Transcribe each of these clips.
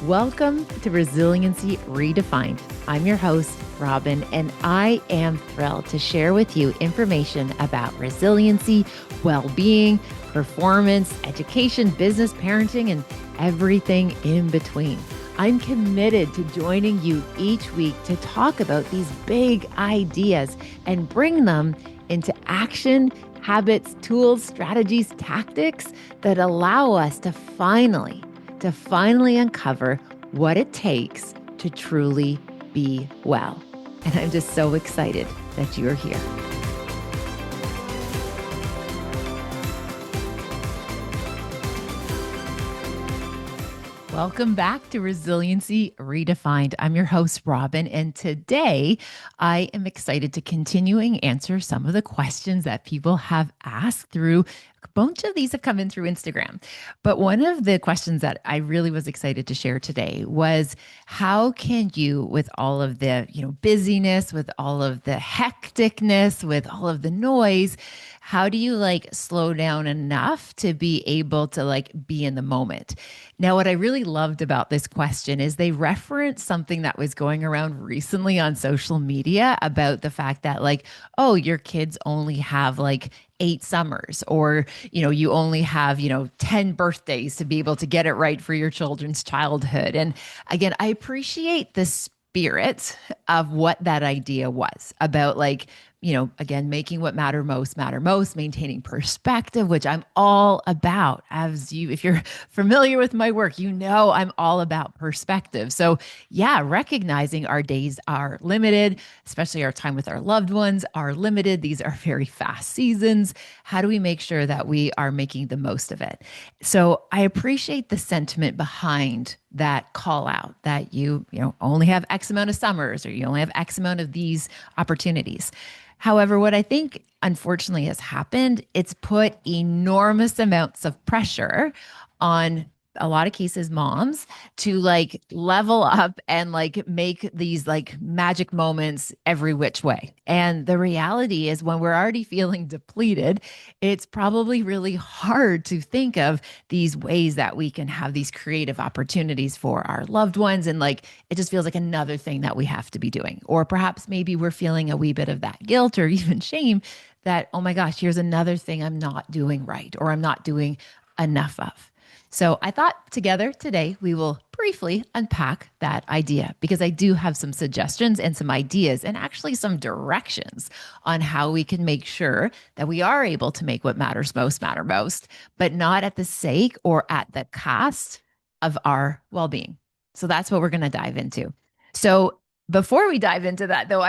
Welcome to Resiliency Redefined. I'm your host, Robyne, and I am thrilled to share with you information about resiliency, well-being, performance, education, business, parenting, and everything in between. I'm committed to joining you each week to talk about these big ideas and bring them into action, habits, tools, strategies, tactics that allow us to finally uncover what it takes to truly be well. And I'm just so excited that you're here. Welcome back to Resiliency Redefined. I'm your host, Robyne, and today I am excited to continuing answer some of the questions that people have asked through. A bunch of these have come in through Instagram. But one of the questions that I really was excited to share today was how can you, with all of the, busyness, with all of the hecticness, with all of the noise, how do you slow down enough to be able to be in the moment? Now, what I really loved about this question is they referenced something that was going around recently on social media about the fact that oh, your kids only have 8 summers, or you only have 10 birthdays to be able to get it right for your children's childhood. And again, I appreciate the spirit of what that idea was about, again, making what matter most, maintaining perspective, which I'm all about. If you're familiar with my work, I'm all about perspective. So yeah, recognizing our days are limited, especially our time with our loved ones are limited. These are very fast seasons. How do we make sure that we are making the most of it? So I appreciate the sentiment behind that call out that you only have X amount of summers, or you only have X amount of these opportunities. However, what I think unfortunately has happened, it's put enormous amounts of pressure on a lot of cases, moms, to level up and make these magic moments every which way. And the reality is, when we're already feeling depleted, it's probably really hard to think of these ways that we can have these creative opportunities for our loved ones. And it just feels like another thing that we have to be doing. Or perhaps maybe we're feeling a wee bit of that guilt or even shame that, oh my gosh, here's another thing I'm not doing right, or I'm not doing enough of. So I thought together today we will briefly unpack that idea, because I do have some suggestions and some ideas and actually some directions on how we can make sure that we are able to make what matters most matter most, but not at the sake or at the cost of our well-being. So that's what we're going to dive into. So before we dive into that, though,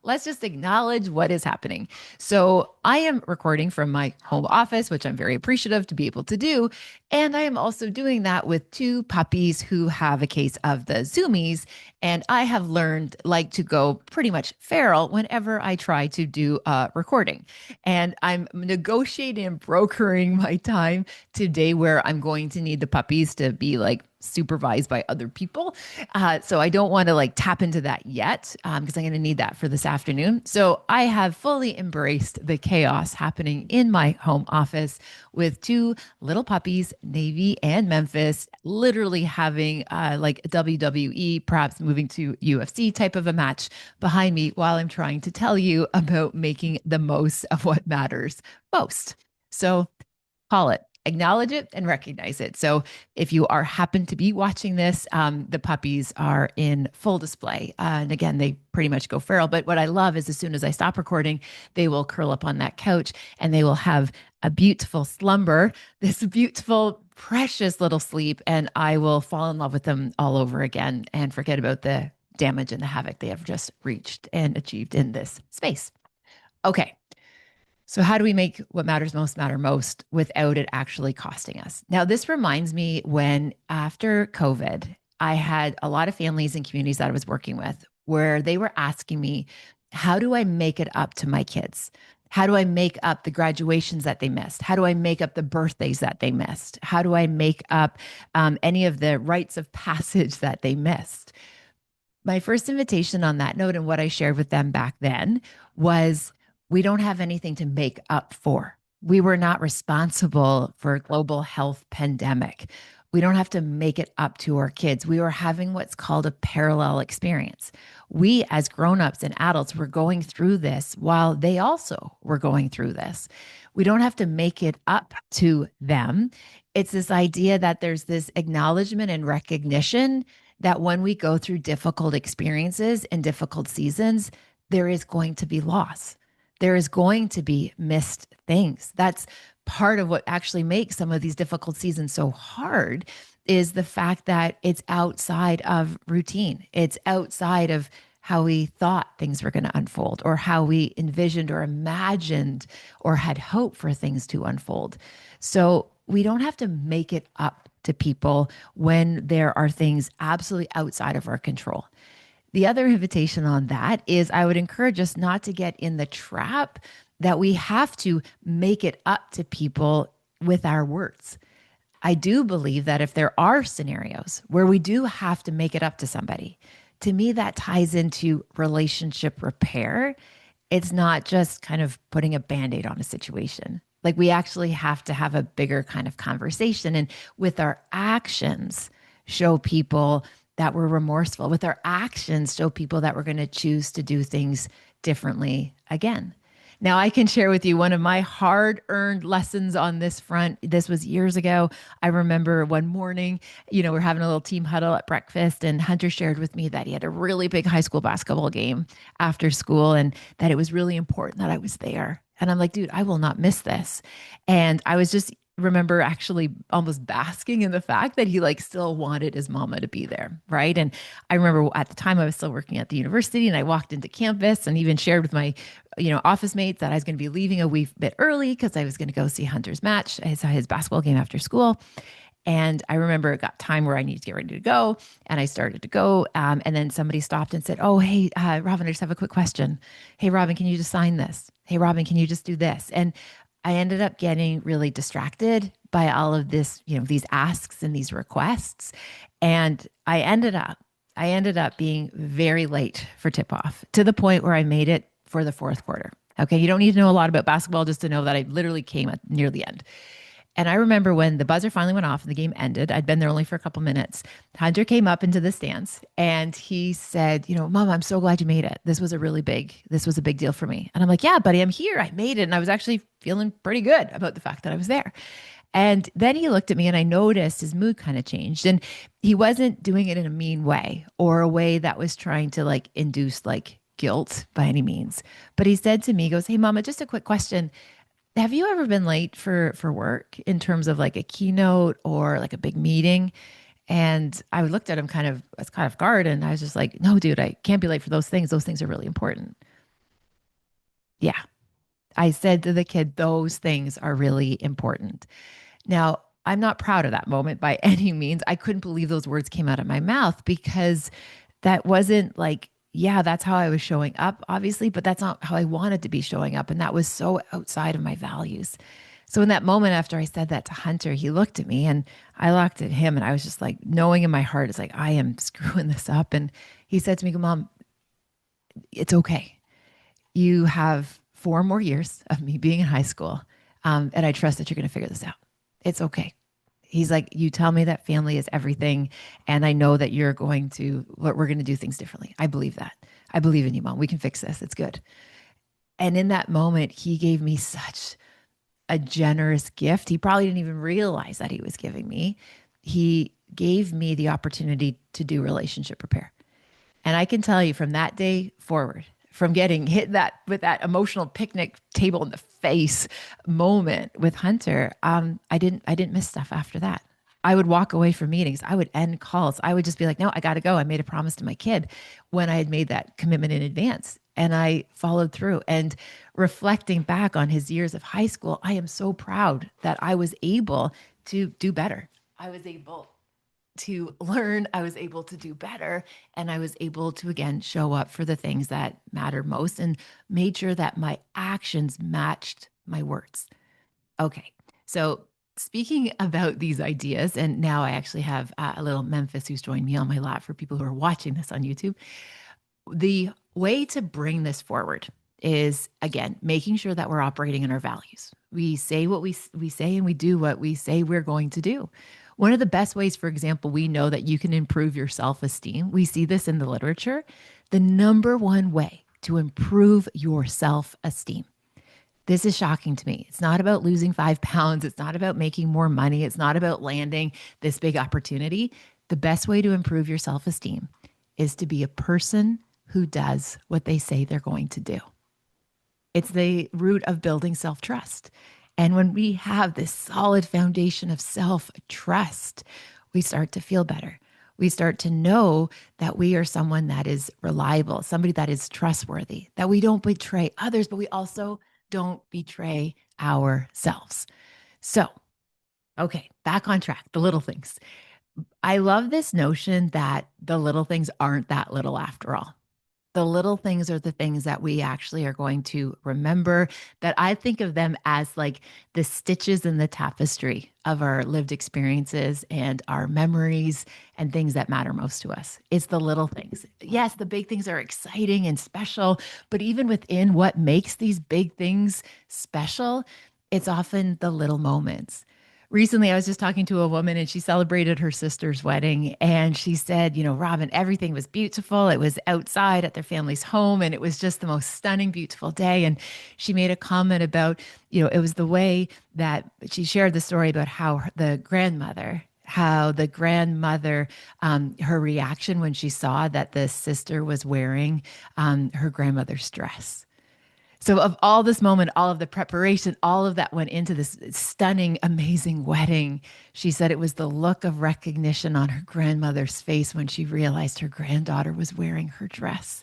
let's just acknowledge what is happening. So I am recording from my home office, which I'm very appreciative to be able to do. And I am also doing that with 2 puppies who have a case of the zoomies. And I have learned to go pretty much feral whenever I try to do a recording. And I'm negotiating and brokering my time today where I'm going to need the puppies to be supervised by other people. So I don't want to tap into that yet, because I'm going to need that for this afternoon. So I have fully embraced the chaos happening in my home office with 2 little puppies, Navy and Memphis, literally having a WWE, perhaps moving to UFC type of a match behind me while I'm trying to tell you about making the most of what matters most. So call it, acknowledge it, and recognize it. So if you happen to be watching this, the puppies are in full display. And again, they pretty much go feral. But what I love is, as soon as I stop recording, they will curl up on that couch and they will have a beautiful slumber, this beautiful, precious little sleep. And I will fall in love with them all over again and forget about the damage and the havoc they have just reached and achieved in this space. Okay. So how do we make what matters most matter most without it actually costing us? Now, this reminds me when, after COVID, I had a lot of families and communities that I was working with where they were asking me, how do I make it up to my kids? How do I make up the graduations that they missed? How do I make up the birthdays that they missed? How do I make up any of the rites of passage that they missed? My first invitation on that note, and what I shared with them back then, was we don't have anything to make up for. We were not responsible for a global health pandemic. We don't have to make it up to our kids. We were having what's called a parallel experience. We, as grown-ups and adults, were going through this while they also were going through this. We don't have to make it up to them. It's this idea that there's this acknowledgement and recognition that when we go through difficult experiences and difficult seasons, there is going to be loss. There is going to be missed things. That's part of what actually makes some of these difficult seasons so hard is the fact that it's outside of routine. It's outside of how we thought things were going to unfold or how we envisioned or imagined or had hope for things to unfold. So we don't have to make it up to people when there are things absolutely outside of our control. The other invitation on that is I would encourage us not to get in the trap that we have to make it up to people with our words. I do believe that if there are scenarios where we do have to make it up to somebody, to me, that ties into relationship repair. It's not just kind of putting a band-aid on a situation. Like we actually have to have a bigger kind of conversation and with our actions, show people that we're remorseful. With our actions, show people that we're going to choose to do things differently again. Now, I can share with you one of my hard earned lessons on this front. This was years ago. I remember one morning, we're having a little team huddle at breakfast, and Hunter shared with me that he had a really big high school basketball game after school and that it was really important that I was there. And I'm like, dude, I will not miss this. And I was just remember actually almost basking in the fact that he like still wanted his mama to be there, right? And I remember at the time I was still working at the university, and I walked into campus and even shared with my office mates that I was going to be leaving a wee bit early because I was going to go see Hunter's match, his basketball game after school. And I remember it got time where I needed to get ready to go, and I started to go. And then somebody stopped and said, "Oh, hey, Robyne, I just have a quick question. Hey, Robyne, can you just sign this? Hey, Robyne, can you just do this?" And I ended up getting really distracted by all of this, these asks and these requests. And I ended up being very late for tip off to the point where I made it for the fourth quarter. Okay. You don't need to know a lot about basketball just to know that I literally came at near the end. And I remember when the buzzer finally went off and the game ended, I'd been there only for a couple minutes. Hunter came up into the stands and he said, Mom, I'm so glad you made it. This was a big deal for me. And I'm like, yeah, buddy, I'm here. I made it. And I was actually feeling pretty good about the fact that I was there. And then he looked at me and I noticed his mood kind of changed. And he wasn't doing it in a mean way or a way that was trying to like induce like guilt by any means. But he said to me, he goes, "Hey, Mama, just a quick question. Have you ever been late for work in terms of like a keynote or like a big meeting?" And I looked at him kind of as kind of guard, and I was just like, "No, dude, I can't be late for those things. Those things are really important." Yeah. I said to the kid, those things are really important. Now, I'm not proud of that moment by any means. I couldn't believe those words came out of my mouth because that wasn't like, yeah, that's how I was showing up, obviously, but that's not how I wanted to be showing up. And that was so outside of my values. So in that moment after I said that to Hunter, he looked at me and I looked at him, and I was just like, knowing in my heart, it's like, I am screwing this up. And he said to me, "Mom, it's okay. You have 4 more years of me being in high school. And I trust that you're going to figure this out. It's okay." He's like, "You tell me that family is everything. And I know that we're going to do things differently. I believe that. I believe in you, Mom. We can fix this. It's good." And in that moment, he gave me such a generous gift. He probably didn't even realize that he was giving me. He gave me the opportunity to do relationship repair. And I can tell you from that day forward, from getting hit that with that emotional picnic table in the face moment with Hunter, I didn't miss stuff after that. I would walk away from meetings. I would end calls. I would just be like, "No, I got to go. I made a promise to my kid," when I had made that commitment in advance. And I followed through. And reflecting back on his years of high school, I am so proud that I was able to do better. I was able to learn, I was able to do better, and I was able to again show up for the things that matter most and made sure that my actions matched my words. Okay. So speaking about these ideas, and now I actually have a little Memphis who's joined me on my lap for people who are watching this on YouTube. The way to bring this forward is again making sure that we're operating in our values. We say what we say, and we do what we say we're going to do. One of the best ways, for example, we know that you can improve your self esteem, we see this in the literature. The number one way to improve your self esteem. This is shocking to me. It's not about losing 5 pounds. It's not about making more money. It's not about landing this big opportunity. The best way to improve your self esteem is to be a person who does what they say they're going to do. It's the root of building self trust. And when we have this solid foundation of self trust, we start to feel better. We start to know that we are someone that is reliable, somebody that is trustworthy, that we don't betray others, but we also don't betray ourselves. So, okay, back on track, the little things. I love this notion that the little things aren't that little after all. The little things are the things that we actually are going to remember, that I think of them as like the stitches in the tapestry of our lived experiences and our memories and things that matter most to us. It's the little things. Yes, the big things are exciting and special, but even within what makes these big things special, it's often the little moments. Recently, I was just talking to a woman and she celebrated her sister's wedding. And she said, Robyne, everything was beautiful. It was outside at their family's home and it was just the most stunning, beautiful day. And she made a comment about, it was the way that she shared the story about how the grandmother, her reaction when she saw that the sister was wearing her grandmother's dress. So, of all this moment, all of the preparation, all of that went into this stunning, amazing wedding. She said it was the look of recognition on her grandmother's face when she realized her granddaughter was wearing her dress.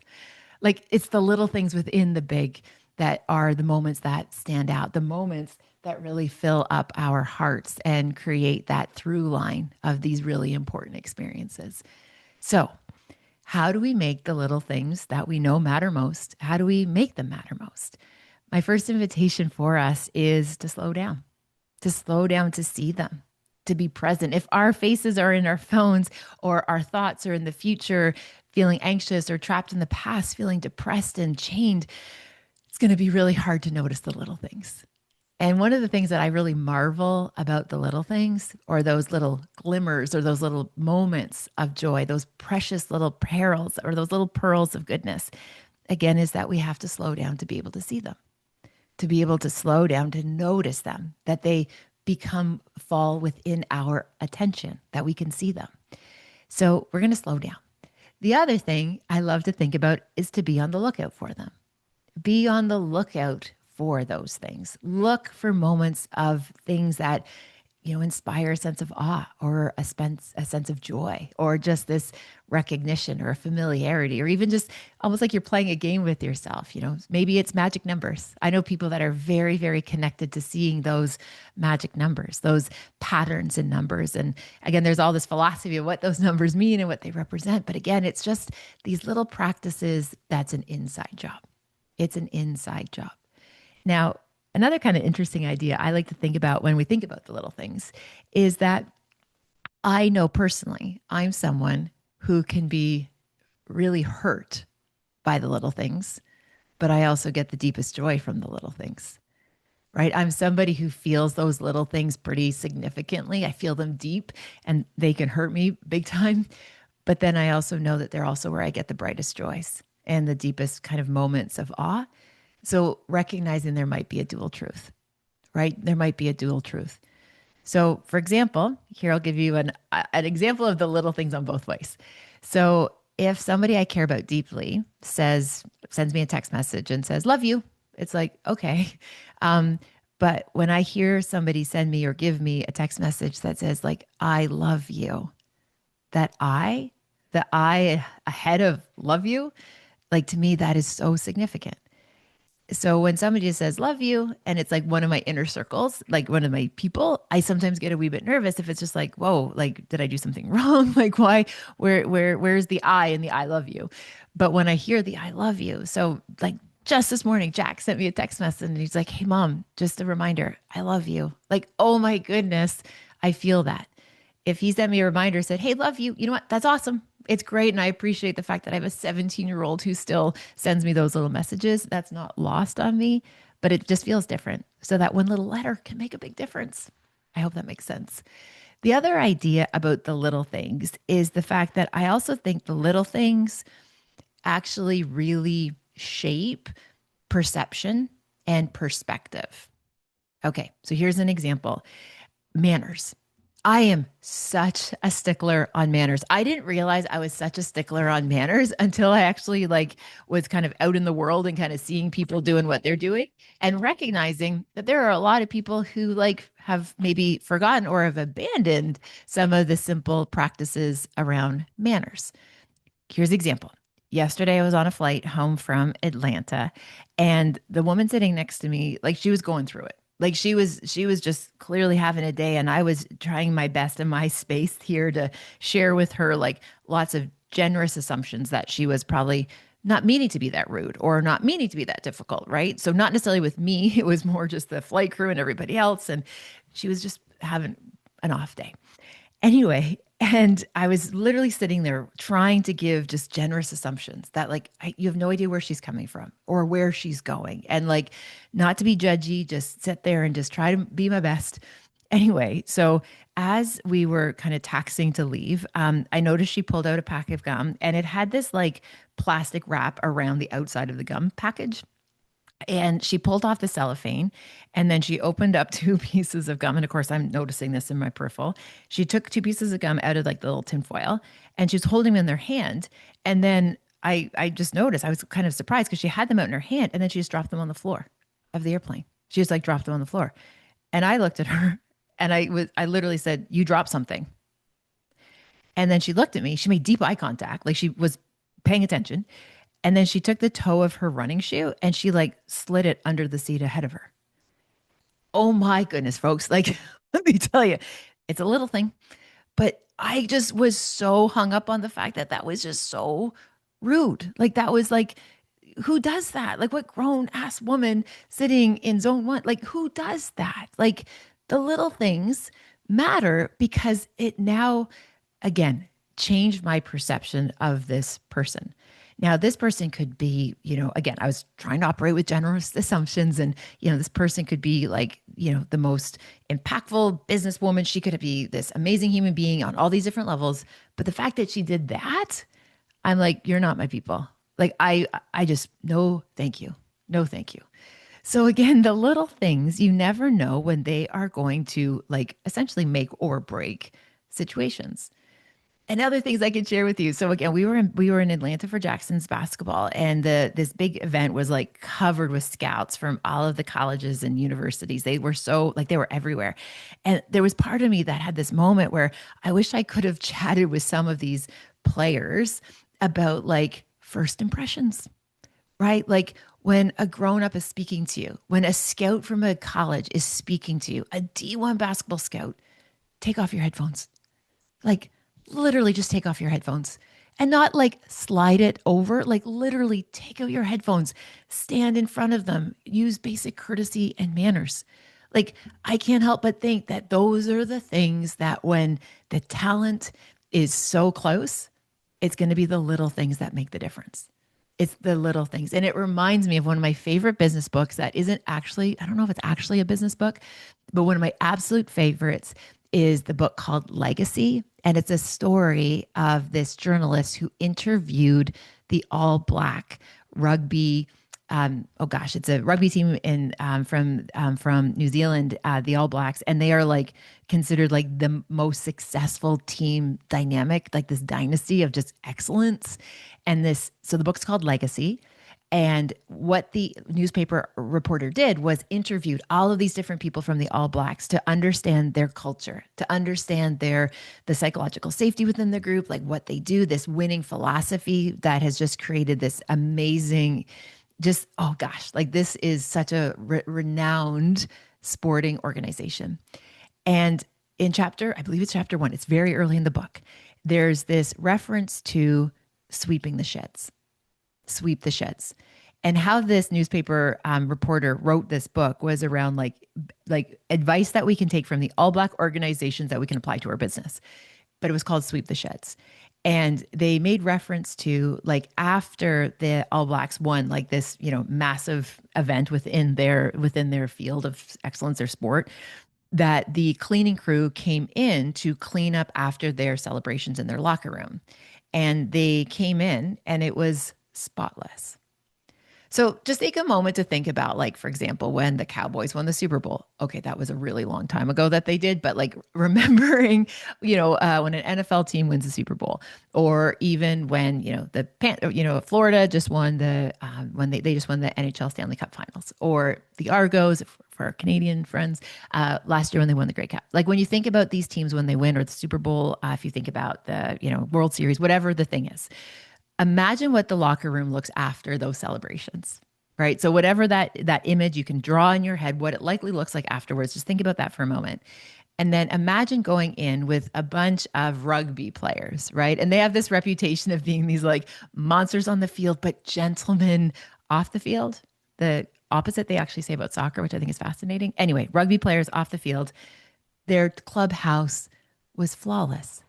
Like, it's the little things within the big that are the moments that stand out, the moments that really fill up our hearts and create that through line of these really important experiences. So, how do we make the little things that we know matter most? How do we make them matter most? My first invitation for us is to slow down, to see them, to be present. If our faces are in our phones or our thoughts are in the future, feeling anxious or trapped in the past, feeling depressed and chained, it's going to be really hard to notice the little things. And one of the things that I really marvel about the little things, or those little glimmers, or those little moments of joy, those precious little perils, or those little pearls of goodness, again, is that we have to slow down to be able to see them, to be able to slow down to notice them, that they fall within our attention, that we can see them. So we're going to slow down. The other thing I love to think about is to be on the lookout for them. Be on the lookout for those things. Look for moments of things that, inspire a sense of awe or a sense of joy, or just this recognition or a familiarity, or even just almost like you're playing a game with yourself. Maybe it's magic numbers. I know people that are very, very connected to seeing those magic numbers, those patterns in numbers. And again, there's all this philosophy of what those numbers mean and what they represent. But again, it's just these little practices. That's an inside job. It's an inside job. Now, another kind of interesting idea I like to think about when we think about the little things is that I know personally I'm someone who can be really hurt by the little things, but I also get the deepest joy from the little things, right? I'm somebody who feels those little things pretty significantly. I feel them deep and they can hurt me big time. But then I also know that they're also where I get the brightest joys and the deepest kind of moments of awe. So recognizing there might be a dual truth, right? There might be a dual truth. So for example, here I'll give you an example of the little things on both ways. So if somebody I care about deeply sends me a text message and says, love you, it's like, okay. But when I hear somebody send me or give me a text message that says like, I love you, the I ahead of love you, like to me, that is so significant. So when somebody just says love you and it's like one of my inner circles, like one of my people, I sometimes get a wee bit nervous if it's just like, whoa, like did I do something wrong? Like why, where's the I in the I love you? But when I hear the I love you, so like just this morning, Jack sent me a text message and he's like, hey mom, just a reminder, I love you. Like, oh my goodness, I feel that. If he sent me a reminder, said, hey, love you, you know what? That's awesome. It's great. And I appreciate the fact that I have a 17-year-old who still sends me those little messages. That's not lost on me, but it just feels different. So that one little letter can make a big difference. I hope that makes sense. The other idea about the little things is the fact that I also think the little things actually really shape perception and perspective. Okay, so here's an example. Manners. I am such a stickler on manners. I didn't realize I was such a stickler on manners until I actually was kind of out in the world and kind of seeing people doing what they're doing and recognizing that there are a lot of people who have maybe forgotten or have abandoned some of the simple practices around manners. Here's an example. Yesterday I was on a flight home from Atlanta and the woman sitting next to me, like she was going through it. Like she was just clearly having a day and I was trying my best in my space here to share with her like lots of generous assumptions that she was probably not meaning to be that rude or not meaning to be that difficult, right? So not necessarily with me, it was more just the flight crew and everybody else and she was just having an off day. Anyway, and I was literally sitting there trying to give just generous assumptions that you have no idea where she's coming from or where she's going. And not to be judgy, just sit there and just try to be my best. Anyway, so as we were kind of taxing to leave, I noticed she pulled out a pack of gum and it had this plastic wrap around the outside of the gum package. And she pulled off the cellophane and then she opened up two pieces of gum. And of course, I'm noticing this in my peripheral. She took two pieces of gum out of the little tin foil and she's holding them in their hand. And then I just noticed, I was kind of surprised because she had them out in her hand and then she just dropped them on the floor of the airplane. She just dropped them on the floor. And I looked at her and I literally said, "You dropped something." And then she looked at me. She made deep eye contact, like she was paying attention. And then she took the toe of her running shoe and she slid it under the seat ahead of her. Oh my goodness, folks. Let me tell you, it's a little thing, but I just was so hung up on the fact that that was just so rude. That was who does that? What grown ass woman sitting in zone one? Who does that? The little things matter because it now, again, changed my perception of this person. Now, this person could be, again, I was trying to operate with generous assumptions, and, this person could be the most impactful businesswoman. She could be this amazing human being on all these different levels. But the fact that she did that, I'm like, you're not my people. I just, no, thank you. No, thank you. So again, the little things, you never know when they are going to essentially make or break situations. And other things I could share with you. So again, we were in Atlanta for Jackson's basketball, and this big event was covered with scouts from all of the colleges and universities. They were so they were everywhere, and there was part of me that had this moment where I wish I could have chatted with some of these players about first impressions, right? When a grown up is speaking to you, when a scout from a college is speaking to you, a D1 basketball scout, take off your headphones. Literally just take off your headphones and not slide it over, literally take out your headphones, stand in front of them, use basic courtesy and manners. I can't help but think that those are the things that when the talent is so close, it's going to be the little things that make the difference. It's the little things. And it reminds me of one of my favorite business books that isn't actually, I don't know if it's actually a business book, but one of my absolute favorites is the book called Legacy. And it's a story of this journalist who interviewed the All Black rugby. It's a rugby team from New Zealand, the All Blacks, and they are considered the most successful team dynamic, this dynasty of just excellence. So the book's called Legacy. And what the newspaper reporter did was interviewed all of these different people from the All Blacks to understand their culture, to understand the psychological safety within the group, what they do, this winning philosophy that has just created this amazing, just, oh gosh, this is such a renowned sporting organization. And I believe it's chapter 1, it's very early in the book, there's this reference to sweeping the sheds. Sweep the sheds. And how this newspaper reporter wrote this book was around advice that we can take from the All Black organizations that we can apply to our business. But it was called Sweep the Sheds. And they made reference to after the All Blacks won this, massive event within their field of excellence, their sport, that the cleaning crew came in to clean up after their celebrations in their locker room. And they came in and it was spotless. So just take a moment to think about, like, for example, when the Cowboys won the Super Bowl. Okay, that was a really long time ago that they did, but like remembering, when an NFL team wins the Super Bowl, or even when Florida just won when they just won the NHL Stanley Cup Finals, or the Argos for our Canadian friends last year when they won the Grey Cup. Like when you think about these teams when they win, or the Super Bowl, if you think about the World Series, whatever the thing is. Imagine what the locker room looks after those celebrations, right? So whatever that image you can draw in your head, what it likely looks like afterwards, just think about that for a moment. And then imagine going in with a bunch of rugby players, right? And they have this reputation of being these like monsters on the field, but gentlemen off the field. The opposite they actually say about soccer, which I think is fascinating. Anyway, rugby players off the field, their clubhouse was flawless.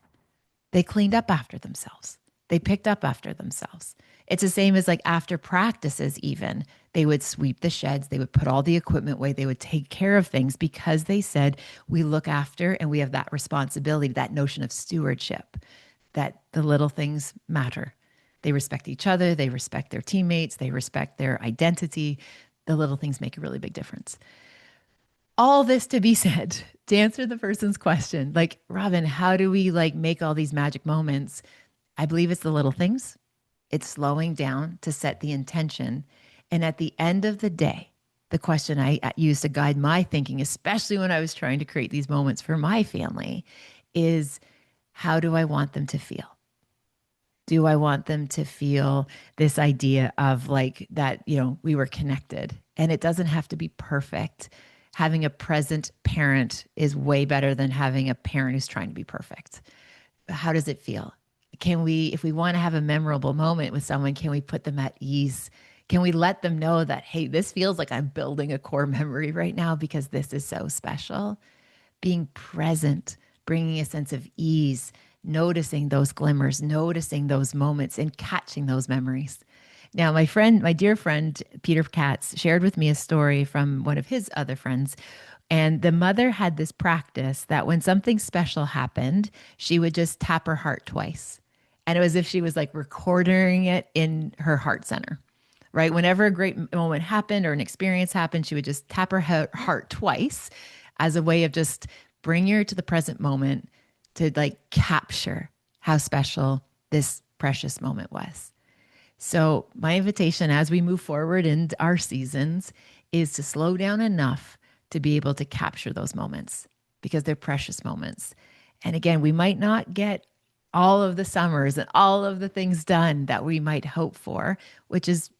They cleaned up after themselves. They picked up after themselves. It's the same as like after practices, even. They would sweep the sheds. They would put all the equipment away. They would take care of things because they said, we look after and we have that responsibility, that notion of stewardship, that the little things matter. They respect each other. They respect their teammates. They respect their identity. The little things make a really big difference. All this to be said, to answer the person's question, like, Robyne, how do we like make all these magic moments? I believe it's the little things. It's slowing down to set the intention. And at the end of the day, the question I used to guide my thinking, especially when I was trying to create these moments for my family, is how do I want them to feel? Do I want them to feel this idea of like that, we were connected, and it doesn't have to be perfect. Having a present parent is way better than having a parent who's trying to be perfect. But how does it feel? Can we, if we want to have a memorable moment with someone, can we put them at ease? Can we let them know that, hey, this feels like I'm building a core memory right now because this is so special? Being present, bringing a sense of ease, noticing those glimmers, noticing those moments, and catching those memories. Now, my dear friend, Peter Katz, shared with me a story from one of his other friends. And the mother had this practice that when something special happened, she would just tap her heart twice. And it was as if she was like recording it in her heart center, right? Whenever a great moment happened or an experience happened, she would just tap her heart twice as a way of just bringing her to the present moment to like capture how special this precious moment was. So my invitation as we move forward in our seasons is to slow down enough to be able to capture those moments because they're precious moments. And again, we might not get all of the summers and all of the things done that we might hope for, which is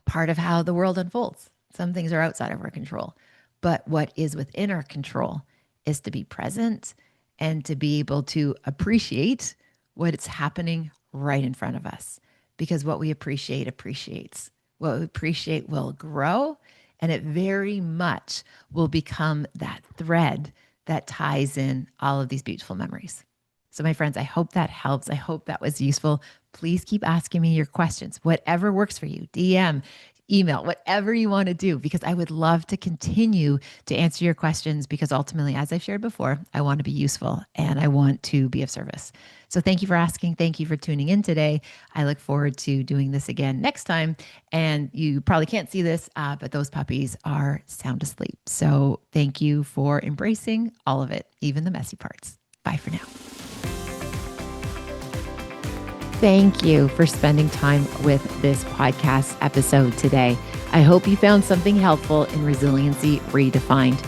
part of how the world unfolds. Some things are outside of our control. But what is within our control is to be present and to be able to appreciate what's happening right in front of us. Because what we appreciate appreciates. What we appreciate will grow, and it very much will become that thread that ties in all of these beautiful memories. So my friends, I hope that helps. I hope that was useful. Please keep asking me your questions, whatever works for you, DM, email, whatever you want to do, because I would love to continue to answer your questions because ultimately, as I've shared before, I want to be useful and I want to be of service. So thank you for asking. Thank you for tuning in today. I look forward to doing this again next time. And you probably can't see this, but those puppies are sound asleep. So thank you for embracing all of it, even the messy parts. Bye for now. Thank you for spending time with this podcast episode today. I hope you found something helpful in Resiliency Redefined.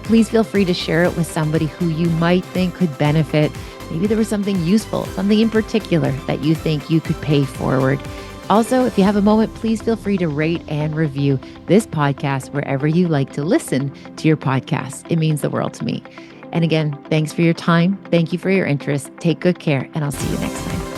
Please feel free to share it with somebody who you might think could benefit. Maybe there was something useful, something in particular that you think you could pay forward. Also, if you have a moment, please feel free to rate and review this podcast wherever you like to listen to your podcast. It means the world to me. And again, thanks for your time. Thank you for your interest. Take good care, and I'll see you next time.